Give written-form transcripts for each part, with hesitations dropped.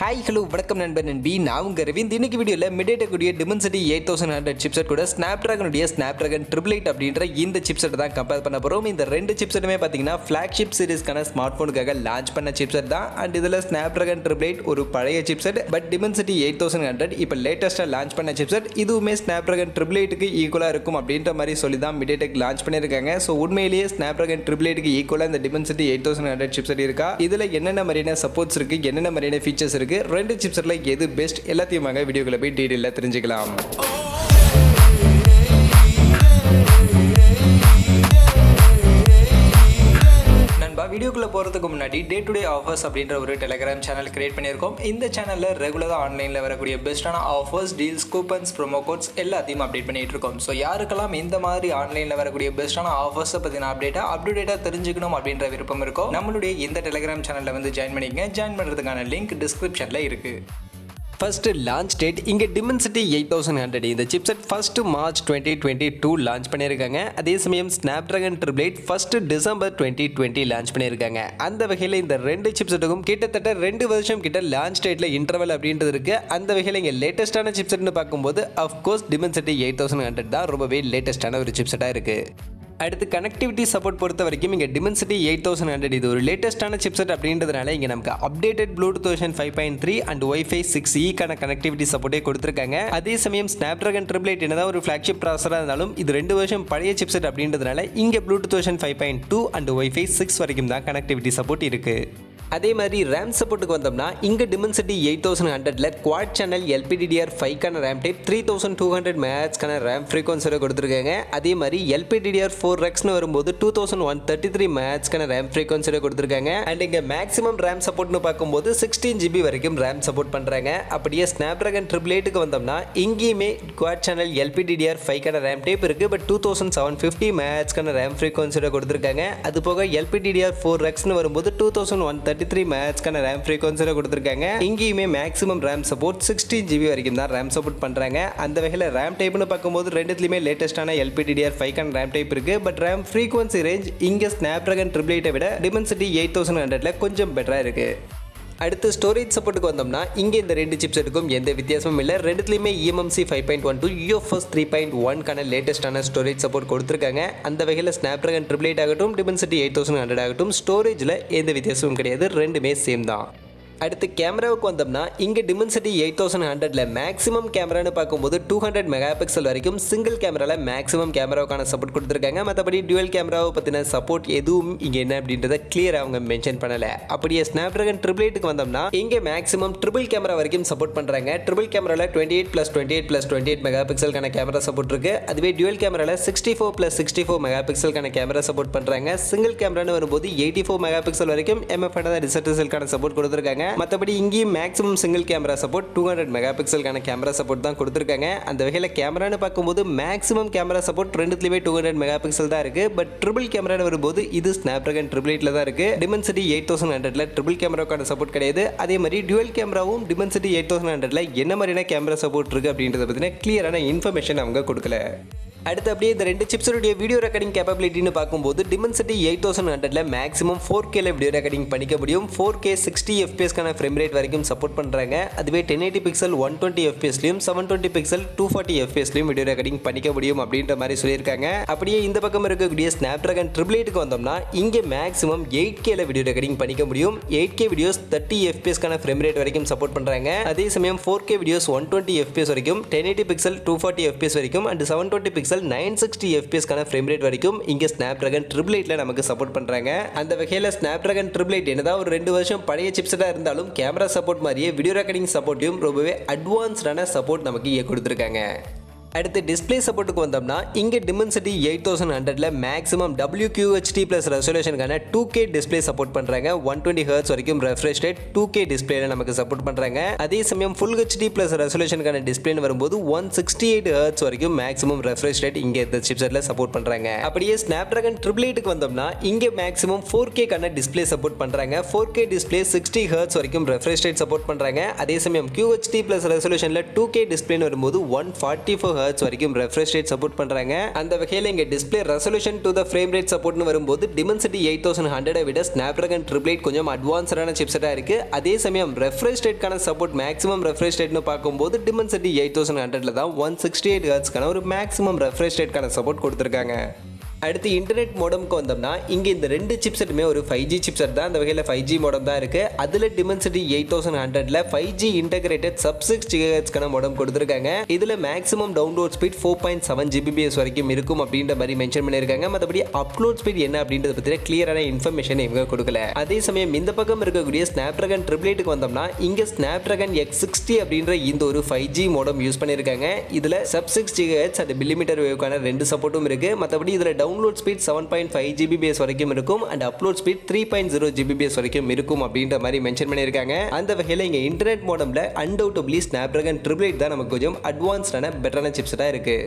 Hi hello வணக்கம் நண்பன் நண்பி நான் உங்கள் ரவிந்த். இன்னைக்கு வீடியோவில் MediaTek Dimensity 8100 சிப்செட் கூட Snapdragon Snapdragon 888 அப்படின்ற இந்த சிப்செட் தான் கம்பேர் பண்ண போகிறோம். இந்த ரெண்டு சிப்செட்டுமே பார்த்தீங்கன்னா Flagship சீரிஸ்க்கான ஸ்மார்ட் ஃபோனுக்காக லான்ச் பண்ண சிப்செட் தான். அண்ட் இதில் Snapdragon 888 ஒரு பழைய சிப்செட், பட் Dimensity 8100 இப்போ லேட்டஸ்ட்டாக லான்ச் பண்ண சிப்செட். இதுவுமே Snapdragon 888க்கு ஈக்குவலாக இருக்கும் அப்படின்ற மாதிரி சொல்லி தான் MediaTek லான்ச் பண்ணியிருக்காங்க. ஸோ உண்மையிலேயே Snapdragon 888க்கு ஈக்குவலாக இந்த Dimensity 8100 சிப்செட் இருக்கா, இதில் என்னென்ன மாதிரியான சப்போர்ட்ஸ் இருக்குது, என்னென்ன மாதிரியான ஃபீச்சர்ஸ் இருக்குது, ரெண்டு சிப்செட்ல எது பெஸ்ட் எல்லாத்தையும் வீடியோக்குள்ள போய் டீடைலா தெரிஞ்சுக்கலாம். வீடியோக்குள்ள போறதுக்கு முன்னாடி டே டு டே ஆஃபர்ஸ் அப்படின்ற ஒரு டெலிகிராம் சேனல் கிரியேட் பண்ணியிருக்கோம். இந்த சேனல்ல ரெகுலரா ஆன்லைன்ல வரக்கூடிய பெஸ்டான offers, deals, coupons, promo quotes எல்லாத்தையும் அப்டேட் பண்ணிட்டு இருக்கோம். ஸோ யாருக்கெல்லாம் இந்த மாதிரி ஆன்லைன்ல வரக்கூடிய பெஸ்டான ஆஃபர்ஸை பத்தின அப்டேட்டா தெரிஞ்சுக்கணும் அப்படின்ற விருப்பம் இருக்கோ, நம்மளுடைய இந்த டெலிகிராம் சேனல்ல ஜாயின் பண்ணிக்கங்க. ஜாயின் பண்றதுக்கான லிங்க் டிஸ்கிரிப்ஷன்ல இருக்கு. ஃபர்ஸ்ட் லான்ச் டேட் இங்கே Dimensity 8100 இந்த சிப்செட் ஃபர்ஸ்ட் மார்ச் 2022 லான்ச் பண்ணியிருக்காங்க. அதே சமயம் Snapdragon 888 ஃபர்ஸ்ட் டிசம்பர் 2020 லான்ச் பண்ணியிருக்காங்க. அந்த வகையில் இந்த ரெண்டு சிப்செட்டுக்கும் கிட்டத்தட்ட 2 வருஷம் கிட்ட லான்ச் டேட்டில் இன்டர்வல் அப்படின்றது இருக்கு. அந்த வகையில் இங்கே லேட்டஸ்டான சிப்செட்னு பார்க்கும்போது அஃப்கோர்ஸ் Dimensity 8100 தான் ரொம்பவே லேட்டஸ்டான ஒரு சிப்செட்டாக இருக்கு. அடுத்து கனெக்டிவிட்டி சப்போர்ட் பொறுத்த வரைக்கும் இங்கே Dimensity 8100 இது ஒரு லேட்டஸ்டான சிப்செட் அப்படின்றதுனால இங்கே நமக்கு updated Bluetooth version 5.3 and Wi-Fi 6E connectivity சப்போர்ட்டே கொடுத்துருக்காங்க. அதே சமயம் Snapdragon 888 என்னதான் ஒரு ஃபிளாக்ஷிப் ப்ராசஸராக இருந்தாலும் இது 2 வருஷம் பழைய சிப்செட் அப்படின்றதுனால இங்கே Bluetooth version 5.2 அண்ட் Wi-Fi 6 வரைக்கும் தான் கனெக்டிவிட்டி சப்போர்ட் இருக்கு. அதே மாதிரி ரேம் சப்போர்ட்டுக்கு வந்தோம்னா இங்கே Dimensity 8100ல quad channel LPDDR5 RAM type 3200 MHz RAM ஃப்ரீக்வன்சியோட கொடுத்துருக்காங்க. அதே மாதிரி LPDDR4Xன்னு வரும்போது 2133 MHz ரேம் ஃப்ரீக்வன்சியோட கொடுத்துருக்காங்க. அண்ட் இங்கே மேக்ஸிமம் ரேம் சப்போர்ட்னு பார்க்கும்போது 16GB வரைக்கும் ரேம் சப்போர்ட் பண்ணுறாங்க. அப்படியே Snapdragon 888க்கு வந்தோம்னா இங்கேயுமே quad channel LPDDR5 RAM type இருக்குது, பட் 2750 MHz ரேம் ஃப்ரீக்வன்சியோட கொடுத்துருக்காங்க. அது போக LPDDR4Xன்னு வரும்போது 2133 MHz ரேம் ஃப்ரீக்வன்சியோட கொடுத்துருக்காங்க. இங்கேயுமே மேக்ஸிமம் ரேம் சப்போர்ட் 16GB வரைக்கும் தான் ரேம் சப்போர்ட் பண்ணுறாங்க. அந்த வகையில் ரேம் டைப்னு பார்க்கும்போது ரெண்டுத்துலையுமே லேட்டஸ்டான LPDDR5 ரேம் டைப் இருக்கு, பட் ரேம் ஃப்ரீக்வன்சி ரேஞ்ச் இங்கே Snapdragon 888 விட Dimensity 8100ல கொஞ்சம் பெட்டராக இருக்கு. அடுத்து ஸ்டோரேஜ் சப்போர்ட்டுக்கு வந்தோம்னா இங்கே இந்த ரெண்டு சிப்செட்டுக்கும் எந்த வித்தியாசமும் இல்லை. ரெண்டுத்துலையுமே eMMC 5.1 to UFS 3.1 லேட்டஸ்டான ஸ்டோரேஜ் சப்போர்ட் கொடுத்துருக்காங்க. அந்த வகையில் Snapdragon 888 ஆகட்டும் Dimensity 8100 ஆகட்டும் ஸ்டோரேஜில் எந்த வித்தியாசமும் கிடையாது, ரெண்டுமே சேம் தான். அடுத்து கேமராவுக்கு வந்தோம்னா இங்கே Dimensity 8100ல மேக்ஸிமம் கேமரான்னு பார்க்கும்போது 200 மெகாபிக்சல் வரைக்கும் சிங்கிள் கேமராவில் மேக்ஸிமம் கேமராவுக்கான சப்போர்ட் கொடுத்துருக்காங்க. மற்றபடி டுவல் கேமராவை பற்றின சப்போர்ட் எதுவும் இங்கே என்ன அப்படின்றத கிளியராக அவங்க மென்ஷன் பண்ணலை. அப்படியே Snapdragon 888க்கு வந்தோம்னா இங்கே மேக்ஸிமம் ட்ரிபிள் கேமரா வரைக்கும் சப்போர்ட் பண்ணுறாங்க. ட்ரிபிள் கேமராவில் 28+28+28 மெகாபிக்சலுக்கான கேமரா சப்போர்ட் இருக்கு. அதுவே டுவல் கேமராவில் 64+64 மெகாபிக்சலுக்கான கேமரா சப்போர்ட் பண்ணுறாங்க. சிங்கிள் கேமரான்னு வரும்போது 84 மெகாபிக்சல் வரைக்கும் MF ரிசல்ட்டுக்கான சப்போர்ட் கொடுத்துருக்காங்க. மற்றபடி இங்கேயும் மேக்ஸிமம் சிங்கிள் கேமரா சப்போர்ட் 200 மெகாபிக்சலுக்கான கேமரா சப்போர்ட் தான் கொடுத்துருக்காங்க. அந்த வகையில் கேமரான்னு பார்க்கும்போது மேக்ஸிமம் கேமரா சப்போர்ட் ரெண்டுத்துலேயுமே 200 மெகாபிக்சல் தான் இருக்கு, பட் ட்ரிபிள் கேமரான்னு வரும்போது இது Snapdragon 888ல தான் இருக்கு. Dimensity 8100ல ட்ரிபிள் கேமராவுக்கான சப்போர்ட் கிடையாது. அதே மாதிரி டுவல் கேமராவும் Dimensity 8100ல என்ன மாதிரியான கேமரா சப்போர்ட் இருக்கு அப்படின்றத பற்றின கிளியரான இன்ஃபர்மேஷன் அவங்க கொடுக்கல. அடுத்து அப்படியே இந்த ரெண்டு சிப்ஸோடைய வீடியோ ரெக்கார்டிங் கேப்பபிலிட்டின்னு பார்க்கும்போது Dimensity 8100ல மேக்ஸிமம் 4Kல வீடியோ ரெக்கார்டிங் பண்ணிக்க முடியும். 4K 60 FPSக்கான ஃப்ரேம் ரேட் வரைக்கும் சப்போர்ட் பண்ணுறாங்க. அதுவே 1080 பிக்சல் 120 FPSலையும் 720 பிக்சல் 240 FPSலையும் வீடியோ ரெக்கார்டிங் பண்ணிக்க முடியும் அப்படின்ற மாதிரி சொல்லியிருக்காங்க. அப்படியே இந்த பக்கம் இருக்கக்கூடிய Snapdragon 888க்கு வந்தோம்னா இங்கே மேக்ஸிமம் 8Kல வீடியோ ரெக்கார்டிங் பண்ணிக்க முடியும். 8K வீடியோஸ் 30 FPSக்கான ஃப்ரேம் ரேட் வரைக்கும் சப்போர்ட் பண்ணுறாங்க. அதே சமயம் 4K வீடியோஸ் 120 FPS வரைக்கும், 1080 பிக்சல் 240 FPS வரைக்கும் and 720 pixel 960 FPS frame rate வரைக்கும் இங்க Snapdragon 888ல நமக்கு சப்போர்ட் பண்றாங்க. அந்த வகையில Snapdragon 888 என்னதான் ஒரு 2 வருஷம் பழைய சிப்செட்டா இருந்தாலும் கேமரா சப்போர்ட் மாதிரியே வீடியோ ரெக்கார்டிங் சப்போர்ட்டையும் ரொம்பவே அட்வான்ஸ்டான சப்போர்ட் நமக்கு இங்க கொடுத்துருக்காங்க. அடுத்து டிஸ்பிளே சப்போர்ட்டுக்கு வந்தோம்னா இங்கே Dimensity 8100ல மேக்ஸிமம் WQHD + ரெசல்யூஷனுக்கான 2K டிஸ்பிளே சப்போர்ட் பண்ணுறாங்க. 120 Hz வரைக்கும் ரெஃப்ரெஷ் ரேட் 2K டிஸ்பிளேல நமக்கு சப்போர்ட் பண்ணுறாங்க. அதே சமயம் Full HD + ரெசல்யூஷனுக்கான டிஸ்பிளேன்னு வரும்போது 168 Hz வரைக்கும் மேக்ஸிமம் ரெஃப்ரெஷ் ரேட் இங்கே இந்த சிப்செட்டில் சப்போர்ட் பண்ணுறாங்க. அப்படியே Snapdragon 888க்கு வந்தோம்னா இங்கே மேக்ஸிமம் 4Kக்கான டிஸ்பிளே சப்போர்ட் பண்ணுறாங்க. 4K டிஸ்பிளே 60 Hz வரைக்கும் ரெஃப்ரெஷ் ரேட் சப்போர்ட் பண்ணுறாங்க. அதே சமயம் QHD + ரெசல்யூஷனில் 2K டிஸ்பிளேன்னு வரும்போது 144 Hz வரைக்கும் refresh rate சப்போர்ட் பண்றாங்க. அந்த வகையில இங்க display resolution to the frame rate சப்போர்ட்னு வரும்போது Dimensity 8100 விட Snapdragon 888 கொஞ்சம் அட்வான்ஸ்டான சிப்செட்டா இருக்கு. அதே சமயம் refresh rate கான சப்போர்ட் மேக்ஸிமம் refresh rateனு பாக்கும்போது Dimensity 8100ல தான் 168 Hz கான ஒரு மேக்ஸிமம் refresh rate கான சப்போர்ட் கொடுத்திருக்காங்க. அடுத்து இன்டர்நெட் மோடம்க்கு வந்தோம்னா இங்க இந்த ரெண்டு சிப்செட்டுமே ஒரு 5G சிப்செட் தான். அந்த வகையில் 5G மோடம் தான் இருக்கு. அதுல Dimensity 8100ல 5G integrated sub 6 GHz கான மோடம் கொடுத்திருக்காங்க. இதுல மேக்ஸிமம் டவுன்லோட் ஸ்பீட் 4.7 Gbps வரைக்கும் இருக்கும் அப்படின்ற மாதிரி மென்ஷன் பண்ணிருக்காங்க. மற்றபடி அப்லோட் ஸ்பீட் என்ன அப்படின்றத பத்தி கிளியரான இன்ஃபர்மேஷன் இவங்க கொடுக்கல. அதே சமயம் இந்த பக்கம் இருக்கக்கூடிய Snapdragon 888க்கு வந்தோம்னா இங்க Snapdragon X60 அப்படின்ற இந்த ஒரு 5G மோடம் யூஸ் பண்ணிருக்காங்க. இதுல sub 6 GHz and millimeter wave கான ரெண்டு சப்போர்ட்டும் இருக்கு. மற்றபடி இதுல download speed 7.5 Gbps வரைக்கும் இருக்கும் and upload speed 3.0 Gbps வரைக்கும் இருக்கும் அப்படின்ற மாதிரி மென்ஷன் பண்ணிருக்காங்க. அந்த வகையில இங்க இன்டர்நெட் மோடம்ல undoubtedly Snapdragon 888 தான் நமக்கு கொஞ்சம் அட்வான்ஸ்டான பெட்டரான சிப்ஸா இருக்கு.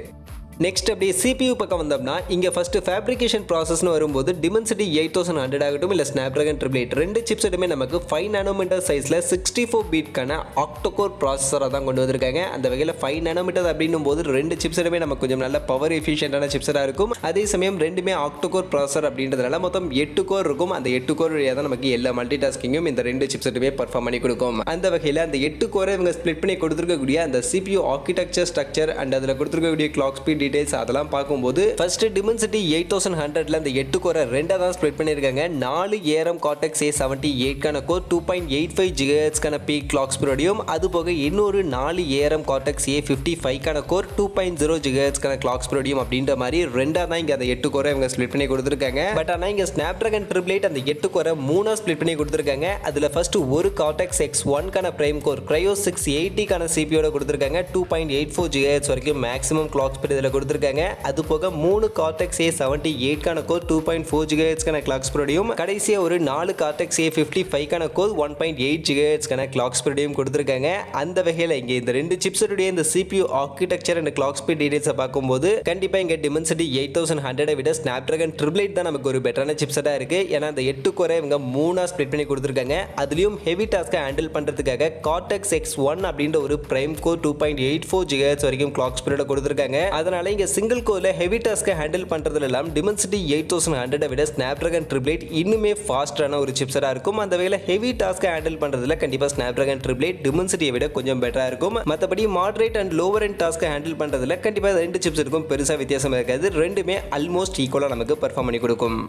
நெக்ஸ்ட் அப்படியே CPU பக்கம் வந்தோம்னா இங்க ஃபர்ஸ்ட் ஃபேப்ரிகேஷன் ப்ராசஸ்னு வரும்போது Dimensity 8100 ஆகட்டும் இல்ல Snapdragon 888 ரெண்டு சிப்செட்டுமே நமக்கு 5 nanometer சைஸ்ல 64 bit கான ஆக்டோகோர் ப்ராசஸரா தான் கொண்டு வந்திருக்காங்க. அந்த வகையில 5 nanometer அப்படின்னும் போது ரெண்டு சிப்செட்டுமே நமக்கு கொஞ்சம் நல்ல பவர் எஃபிஷியன்ட்டான சிப்செட்டா இருக்கும். அதே சமயம் ரெண்டுமே ஆக்டோகோர் ப்ராசஸர் அப்படின்றதுனால மொத்தம் 8 கோர் இருக்கும். அந்த 8 கோர் வழியா தான் நமக்கு எல்லா மல்டி டாஸ்கிங்கும் இந்த ரெண்டு சிப்செட்டுமே பெர்ஃபார்ம் பண்ணி கொடுக்கும். அந்த வகையில அந்த 8 கோரை இவங்க ஸ்ப்ளிட் பண்ணி கொடுத்திருக்கக்கூடிய அந்த CPU ஆர்க்கிடெக்சர் ஸ்ட்ரக்சர் அண்ட் அதுல கொடுத்திருக்கக்கூடிய கிளாக் ஸ்பீட் டீடைல்ஸ் அதெல்லாம் பார்க்கும்போது ஃபர்ஸ்ட் Dimensity 8100ல அந்த 8 கோரை ரெண்டா தான் ஸ்ப்ளிட் பண்ணிருக்காங்க. 4 ARM Cortex A78 கான கோர் 2.85 GHz கான பீக் கிளாக் ஸ்பீடோடையும் அது போக இன்னொரு 4 ARM Cortex A55 கான கோர் 2.0 GHz கான கிளாக் ஸ்பீடோடையும் அப்படின்ற மாதிரி ரெண்டா தான் இங்க அந்த 8 கோரை இவங்க ஸ்ப்ளிட் பண்ணி கொடுத்திருக்காங்க. பட் ஆனா இங்க Snapdragon 888 அந்த 8 கோரை மூணா ஸ்ப்ளிட் பண்ணி கொடுத்திருக்காங்க. அதுல ஃபர்ஸ்ட் ஒரு Cortex X1 கான பிரைம் கோர் Cryo 680 கான CPU ஓட கொடுத்திருக்காங்க. 2.84 GHz வரைக்கும் மேக்ஸிமம் கிளாக் ஸ்பீட் இதுல கொடுத்திருக்காங்க. அது போக 3 Cortex A78 கான கோர் 2.4 GHz கான கிளாக் ஸ்பீடையும் கடைசியா ஒரு 4 Cortex A55 கான கோர் 1.8 GHz கான கிளாக் ஸ்பீடையும் கொடுத்திருக்காங்க. அந்த வகையில இங்க இந்த ரெண்டு சிப்ஸுடைய இந்த CPU architecture and clock speed details பார்க்கும்போது கண்டிப்பா இங்க Dimensity 8100 விட Snapdragon 888 தான் நமக்கு ஒரு பெட்டரான சிப்செட்டா இருக்கு. ஏன்னா அந்த 8 கோரை இவங்க மூணா ஸ்ப்ளிட் பண்ணி கொடுத்திருக்காங்க. அதுலயும் ஹெவி டாஸ்கை ஹேண்டில் பண்றதுக்காக Cortex X1 அப்படின்ற ஒரு பிரைம் கோர் 2.84 GHz வரைக்கும் கிளாக் ஸ்பீடோட கொடுத்திருக்காங்க. அதனால இங்க சிங்கிள் கோர்ல ஹெவி டாஸ்கை ஹேண்டில் பண்றதுல எல்லாம் Dimensity 8100 விட Snapdragon 888 இன்னுமே ஃபாஸ்டான ஒரு சிப்செட்டா இருக்கும். அந்த வகையில ஹெவி டாஸ்கை ஹேண்டில் பண்றதுல கண்டிப்பா Snapdragon 888 Dimensity விட கொஞ்சம் பெட்டரா இருக்கும். மத்தபடி மாடரேட் அண்ட் லோவர் எண்ட் டாஸ்கை ஹேண்டில் பண்றதுல கண்டிப்பா ரெண்டு சிப்செட்டுக்கும் பெருசா வித்தியாசம் இருக்காது. ரெண்டுமே ஆல்மோஸ்ட் ஈக்குவலா நமக்கு பெர்ஃபார்ம் பண்ணி கொடுக்கும்.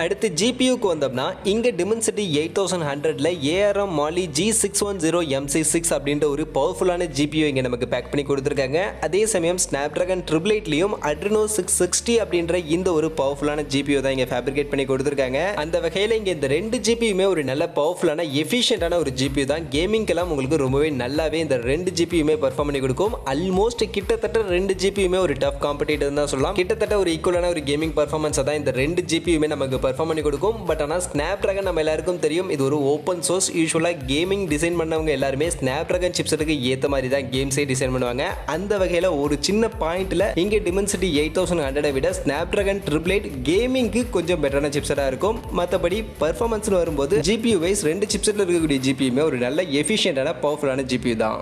அடுத்து GPUக்கு வந்தோம்னா இங்க Dimensity 8100ல ARM Mali G610 MC6 அப்படின்ற ஒரு பவர்ஃபுல்லான GPU இங்க நமக்கு பேக் பண்ணி கொடுத்திருக்காங்க. அதே சமயம் Snapdragon 888லயும் Adreno 660 அப்படின்ற இந்த ஒரு பவர்ஃபுல்லான GPU தான் இங்க ஃபேப்ரிகேட் பண்ணி கொடுத்திருக்காங்க. அந்த வகையில இங்க இந்த ரெண்டு GPUமே ஒரு நல்ல பவர்ஃபுல்லான எஃபிஷியன்ட்டான ஒரு GPU தான். கேமிங்க்கெல்லாம் உங்களுக்கு ரொம்பவே நல்லாவே இந்த ரெண்டு GPUமே பெர்ஃபார்ம் பண்ணி கொடுக்கும். ஆல்மோஸ்ட் கிட்டத்தட்ட ரெண்டு GPUமே ஒரு டஃப் காம்படிட்டர் தான் சொல்லலாம். கிட்டத்தட்ட ஒரு ஈக்குவலான ஒரு கேமிங் பெர்ஃபார்மன்ஸ் தான் இந்த ரெண்டு GPUமே நமக்கு பெர்ஃபார்ம் பண்ணி கொடுக்கும். பட் ஆனால் Snapdragon நம்ம எல்லாருக்கும் தெரியும் இது ஒரு ஓப்பன் சோர்ஸ். யூசுவலாக கேமிங் டிசைன் பண்ணவங்க எல்லாருமே Snapdragon சிப்செட்டுக்கு ஏற்ற மாதிரி தான் கேம்ஸே டிசைன் பண்ணுவாங்க. அந்த வகையில் ஒரு சின்ன பாயிண்ட்ல இங்கே Dimensity 8100 விட Snapdragon 888 கேமிங்க்கு கொஞ்சம் பெட்டரான சிப்செட்டாக இருக்கும். மற்றபடி பெர்ஃபார்மன்ஸ்னு வரும்போது GPU வைஸ் ரெண்டு சிப்செட்டில் இருக்கக்கூடிய GPUமே ஒரு நல்ல எஃபிஷியன்ட்டான பவர்ஃபுல்லான GPU தான்.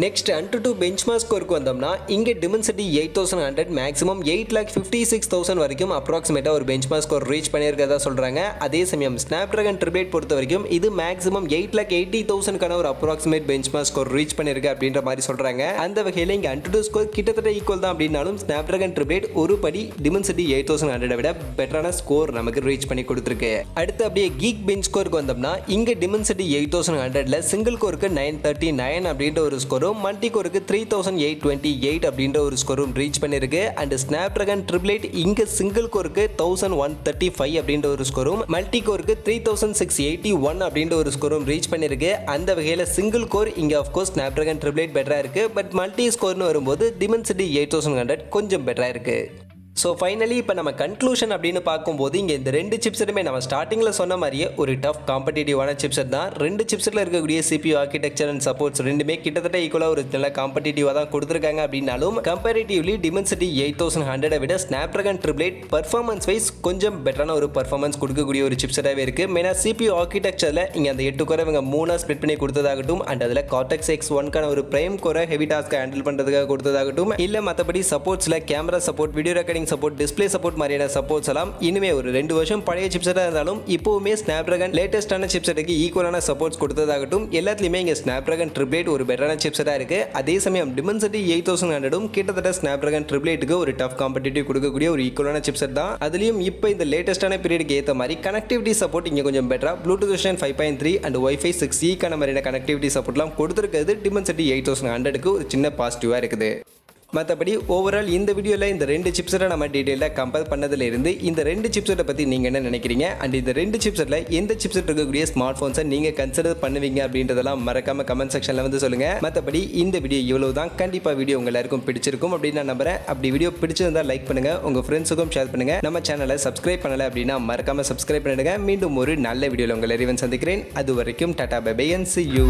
நெக்ஸ்ட் AnTuTu பெஞ்ச்மார்க் ஸ்கோருக்கு வந்தோம்னா இங்கே Dimensity 8100 மேக்ஸிமம் 8,56,000 வரைக்கும் அப்ராக்சிமேட்டாக ஒரு பெஞ்ச்மார்க் ஸ்கோர் ரீச் பண்ணியிருக்கிறதா சொல்கிறாங்க. அதே சமயம் Snapdragon 888 பொறுத்த வரைக்கும் இது மேக்ஸிமம் 8,80,000 ஒரு அப்ராக்சிமேட் பெஞ்ச்மார்க் ஸ்கோர் ரீச் பண்ணியிருக்கு அப்படின்ற மாதிரி சொல்கிறாங்க. அந்த வகையில் இங்கே AnTuTu ஸ்கோர் கிட்டத்தட்ட ஈக்குவல் தான் அப்படின்னாலும் Snapdragon 888 ஒரு படி Dimensity 8100 விட பெட்டரான ஸ்கோர் நமக்கு ரீச் பண்ணி கொடுத்துருக்கு. அடுத்து அப்படியே கீக் பெஞ்ச் ஸ்கோருக்கு வந்தோம்னா இங்கே Dimensity 8100ல சிங்கிள் கோருக்கு 939 அப்படின்ற ஒரு ஸ்கோர் மல்டி கோருக்கு 3828 அப்படின்ற ஒரு ஸ்கோரும் ரீச் பண்ணிருக்கு. அண்ட் Snapdragon 888 இங்க சிங்கிள் கோருக்கு 1135 அப்படின்ற ஒரு ஸ்கோரும் மல்டி கோருக்கு 3681 அப்படின்ற ஒரு ஸ்கோரும் ரீச் பண்ணிருக்கு. அந்த வகையில சிங்கிள் கோர் இங்க ஆஃப் கோர்ஸ் Snapdragon 888 பெட்டரா இருக்கு. பட் மல்டி ஸ்கோர்னு வரும்போது Dimensity 8100 கொஞ்சம் பெட்டரா இருக்கு. ஸோ ஃபைனலி இப்போ நம்ம கன்க்ளூஷன் அப்படின்னு பார்க்கும்போது இங்கே இந்த ரெண்டு சிப்செட்டுமே நம்ம ஸ்டார்டிங்கில் சொன்ன மாதிரியே ஒரு டஃப் காம்படிட்டிவான சிப்செட் தான். ரெண்டு சிப்செட்டில் இருக்கக்கூடிய CPU ஆர்கிடெக்சர் அண்ட் சப்போர்ட்ஸ் ரெண்டுமே கிட்டத்தட்ட ஈக்குவலாக ஒரு நல்ல காம்படிட்டிவாக தான் கொடுத்துருக்காங்க. அப்படின்னாலும் கம்பேரிட்டிவ்லி டிமென்சிட்டி 8100 விட ஸ்னாப்ட்ராகன் 888 பர்ஃபார்மன்ஸ் வைஸ் கொஞ்சம் பெட்டரான ஒரு பர்ஃபார்மன்ஸ் கொடுக்கக்கூடிய ஒரு சிப்செட்டாகவே இருக்குது. மெயினாக CPU ஆர்கிடெக்சரில் இங்கே அந்த 8 கோரை இவங்க 3 ஸ்ப்ளிட் பண்ணி கொடுத்ததாகட்டும் அண்ட் அதில் கார்டெக்ஸ் X1க்கான ஒரு பிரைம் கோரை ஹெவி டாஸ்க்கை ஹேண்டில் பண்ணுறதுக்காக கொடுத்ததாகட்டும், இல்லை மற்றபடி சப்போர்ட்ஸில் camera support, video recording support, display support மாதிரியான சப்போர்ட்ஸ் எல்லாம் இனிமே ஒரு 2 வருஷம் பழைய சிப்செட்டாக இருந்தாலும் இப்போவுமே ஸ்னாப்ட்ராகன் லேட்டஸ்டான சிப்செட்டுக்கு ஈக்குவலான சப்போர்ட்ஸ் கொடுத்ததாகட்டும், எல்லாத்துலேயுமே இங்கே ஸ்னாப்ட்ராகன் 888 ஒரு பெட்டரான சிப்செட்டாக இருக்குது. அதே சமயம் டிமென்சிட்டி 8100 கிட்டத்தட்ட ஸ்னாப்ட்ராகன் 888க்கு ஒரு டஃப் காம்படிட்டிவ் கொடுக்கக்கூடிய ஒரு ஈக்குவலான சிப்செட் தான். அதுலேயும் இப்போ இந்த லேட்டஸ்டான பீரியடுக்கு ஏற்ற மாதிரி கனெக்டிவிட்டி சப்போர்ட் இங்கே கொஞ்சம் பெட்டரா Bluetooth version 5.3 and Wi-Fi 6E மாதிரியான கனெக்டிவிட்டி சப்போர்ட்லாம் கொடுத்துருக்கிறது டிமென்சிட்டி 8100க்கு ஒரு சின்ன பாசிட்டிவாக இருக்குது. மற்றபடி ஓவரால் இந்த வீடியோவில் இந்த ரெண்டு சிப்செட்டை நம்ம டீட்டெயிலாக கம்பேர் பண்ணதிலிருந்து இந்த ரெண்டு சிப்செட்டை பற்றி நீங்கள் என்ன நினைக்கிறீங்க அண்ட் இந்த ரெண்டு சிப்செட்டில் எந்த சிப்செட் இருக்கக்கூடிய ஸ்மார்ட் ஃபோன்ஸை நீங்கள் கன்சிடர் பண்ணுவீங்க அப்படின்றதெல்லாம் மறக்காமல் கமெண்ட் செக்ஷனில் வந்து சொல்லுங்கள். மற்றபடி இந்த வீடியோ இவ்வளவு தான். கண்டிப்பாக வீடியோ உங்கள் எல்லாருக்கும் பிடிச்சிருக்கும் அப்படின்னு நான் நம்புறேன். அப்படி வீடியோ பிடிச்சிருந்தால் லைக் பண்ணுங்கள், உங்கள் ஃப்ரெண்ட்ஸுக்கும் ஷேர் பண்ணுங்கள். நம்ம சேனலை சப்ஸ்கிரைப் பண்ணலை அப்படின்னா மறக்காமல் சப்ஸ்கிரைப் பண்ணிடுங்க. மீண்டும் ஒரு நல்ல வீடியோவில் உங்கள் எல்லாரையும் சந்திக்கிறேன். அது வரைக்கும் tata bye bye and see you.